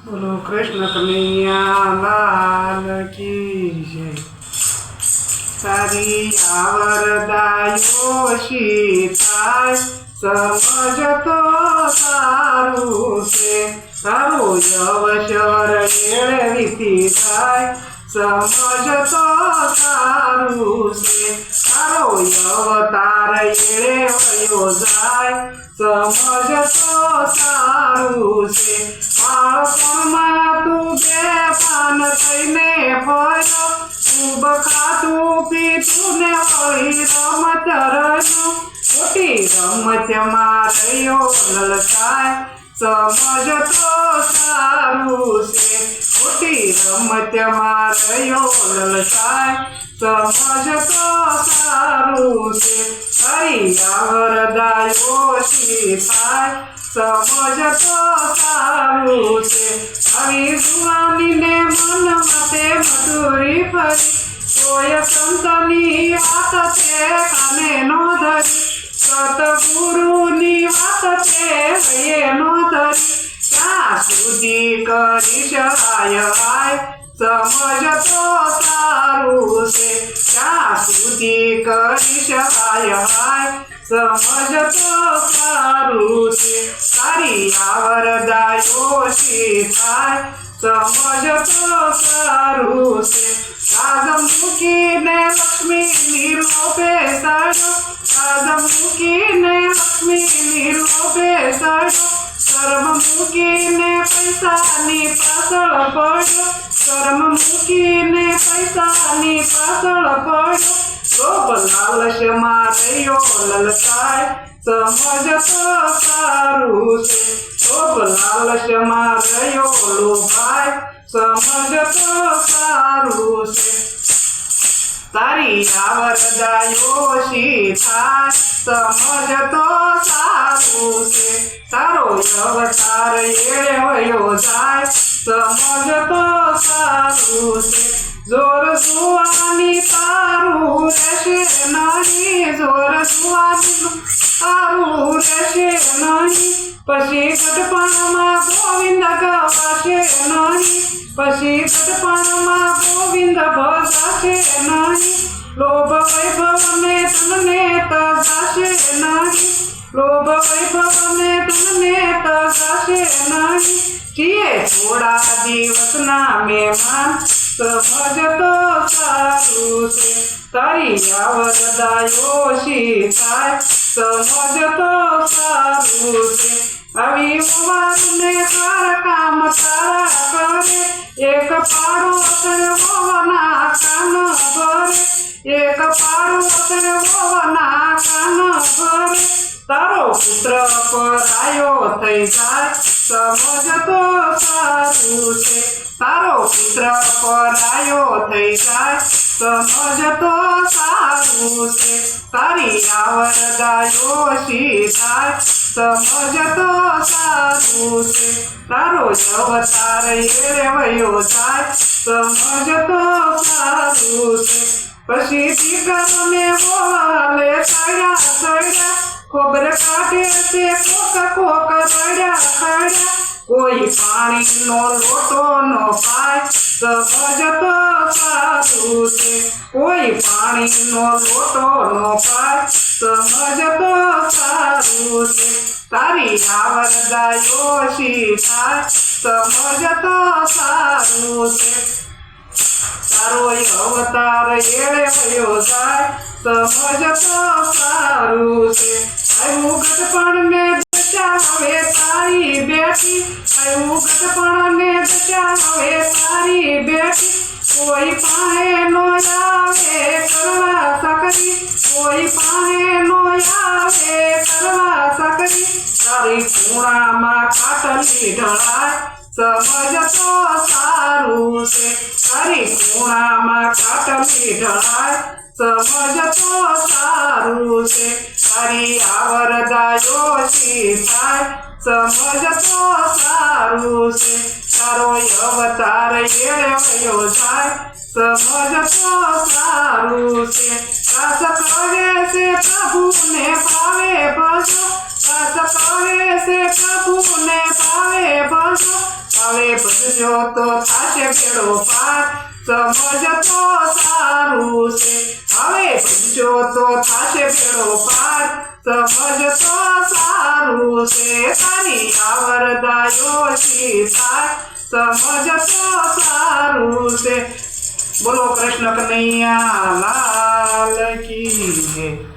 बोलो कृष्ण कन्हैया लाल की जय। तारी आवरदायो शीताय समजतो सारू से तारो यवशर एळवीती थाय समजतो सारू से तारो यवतार एळे वयो जाय समजतो सारू से बाळपणમાં તું બેભાન થઈને ફર્યો ખૂબ ખાતું પીતું ને વળી રમત રમ્યો ખોટી રમતમાં રહ્યો લલચાય સમજતો સારું છે ખોટી રમતમાં રહ્યો લલચાય સમજતો સારું છે હરી આવરદાયો શી થાય સમજતો સારું છે આવી જુવાનીને મનમાં તે મધુરી ફરી કોઈ સંતની વાત તે કાને નો ધરી સતગુરુની વાત તે હૈયે નો ધરી ક્યાં સુધી કરી શકાય સમજતો સારું છે ક્યાં સુધી કરી શકાય સમજતો સારું છે તારી આવરદાયો શી થાય સમજતો સારું છે સાજ મૂકીને લક્ષ્મી લોભે સડો સાજ મૂકીને લક્ષ્મી લોભે સડો કર્મ મૂકીને પૈસાની પાછળ પડ્યો કર્મ મૂકીને પૈસાની પાછળ પડ્યો લોભ લાલચમાં રહ્યો લલચાય સમજતો સારું છે લોભ લાલચમાં રહ્યો લોભાય સમજતો સારું છે તારી આવરદાયો શી થાય સમજતો સારું છે તારો અવતાર એળે વયો જાય સમજતો સારું છે જોર જુવાની તારું રહેશે નહીં જોર જુવાની તારું રહેશે નહીં પછી ગઢપણમાં ગોવિંદ ગવાશે નહીં પછી ગઢપણમાં ગોવિંદ ભજાશે નહીં લોભ વૈભવને તમને તજાશે નહીં લોભ વૈભવને તમને તજાશે નહીં છીએ થોડા દિવસના મહેમાન સમજતો સારું છે તારી આવરદાયો શી થાય સમજતો સારું છે આવી વાતને કર કામ તારા કરે એક પાડો વોવના કાન ભરે એક પાડો વોવના કાન ભરે તારો પુત્ર પરાયો થઈ જાય સમજતો સારું છે તારો પુત્ર પરાયો થઈ જાય સમજતો સારું છે તારી આવરદાયો શી થાય સમજતો સારું છે તારો અવતાર એળે વયો જાય સમજતો સારું છે પછી દીકરાને બોલે ચડ્યા ચડ્યા ખબર કાઢે છે કોક ચડ્યા ચડ્યા કોઈ પાણીનો લોટો નો પાય સમજતો સારું છે કોઈ પાણીનો લોટો નો પાય સમજતો સારું છે તારી આવરદાયો શી થાય સમજતો સારું છે તારો અવતાર એળે વયો જાય સમજતો સારું છે આવ્યું ગઢપણ ને દશા હવે તારી બેટી આવ્યું ગઢપણ ને દશા હવે તારી બેટી કોઈ પાસે નો આવે કરવા સકરી કોઈ પાસે નો આવે કરવા સકરી તારી ખૂણામાં ખાટલી ઢળાય સમજતો સારું છે તારી ખૂણામાં ખાટલી ઢળાય સમજતો સારું છે તારી આવરદાયો શી થાય સમજતો સારું છે તારો અવતાર એળે વયો જાય સમજતો સારું છે શાસક કહે છે પ્રભુને પાવે ભજો શાસક કહે છે પ્રભુને પાવે ભજો હવે ભજજો તો થાશે બેડો પાર સમજતો સારું છે હવે ભજજો તો થાશે બેડો પાર સમજતો સારું છે તારી આવરદાયો થાય સમજતો સારું છે બોલો કૃષ્ણ કનૈયા લાલ કી જય